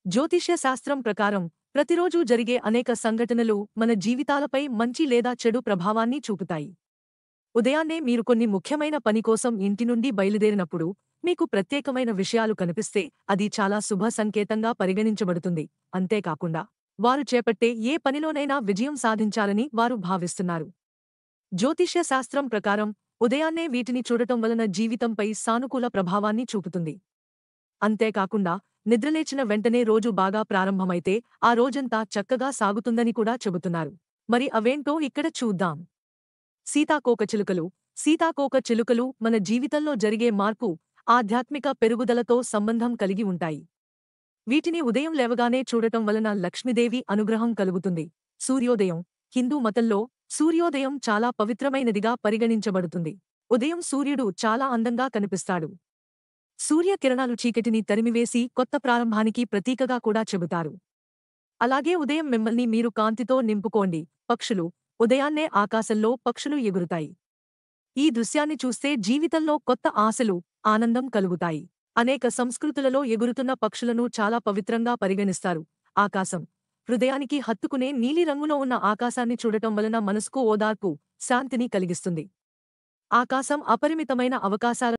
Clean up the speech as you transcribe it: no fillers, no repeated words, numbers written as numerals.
జ్యోతిష్య శాస్త్రం ప్రకారం ప్రతిరోజూ జరిగే అనేక సంఘటనలు మన జీవితాలపై మంచి లేదా చెడు ప్రభావాన్ని చూపుతాయి. ఉదయాన్నే మీరు కొన్ని ముఖ్యమైన పని కోసం ఇంటి నుండి బయలుదేరినప్పుడు మీకు ప్రత్యేకమైన విషయాలు కనిపిస్తే అది చాలా శుభ సంకేతంగా పరిగణించబడుతుంది. అంతేకాకుండా వారు చేపట్టే ఏ పనిలోనైనా విజయం సాధించాలని వారు భావిస్తున్నారు. జ్యోతిష్య శాస్త్రం ప్రకారం ఉదయాన్నే వీటిని చూడటం వలన జీవితంపై సానుకూల ప్రభావాన్ని చూపుతుంది. అంతేకాకుండా నిద్రలేచిన వెంటనే రోజు బాగా ప్రారంభమైతే ఆ రోజంతా చక్కగా సాగుతుందని కూడా చెబుతున్నారు. మరి అవేంటో ఇక్కడ చూద్దాం. సీతాకోకచిలుకలు. సీతాకోకచిలుకలు మన జీవితంలో జరిగే మార్పు, ఆధ్యాత్మిక పెరుగుదలతో సంబంధం కలిగి ఉంటాయి. వీటిని ఉదయం లేవగానే చూడటం వలన లక్ష్మీదేవి అనుగ్రహం కలుగుతుంది. సూర్యోదయం. హిందూ మతంలో సూర్యోదయం చాలా పవిత్రమైనదిగా పరిగణించబడుతుంది. ఉదయం సూర్యుడు చాలా అందంగా కనిపిస్తాడు. సూర్యకిరణాలు చీకటిని తరిమివేసి కొత్త ప్రారంభానికి ప్రతీకగా కూడా చెబుతారు. అలాగే ఉదయం మిమ్మల్ని మీరు కాంతితో నింపుకోండి. పక్షులు. ఉదయాన్నే ఆకాశంలో పక్షులు ఎగురుతాయి. ఈ దృశ్యాన్ని చూస్తే జీవితంలో కొత్త ఆశలు, ఆనందం కలుగుతాయి. అనేక సంస్కృతులలో ఎగురుతున్న పక్షులను చాలా పవిత్రంగా పరిగణిస్తారు. ఆకాశం. హృదయానికి హత్తుకునే నీలిరంగులో ఉన్న ఆకాశాన్ని చూడటం వలన మనసుకు ఓదార్పు, శాంతిని కలిగిస్తుంది. ఆకాశం అపరిమితమైన అవకాశాల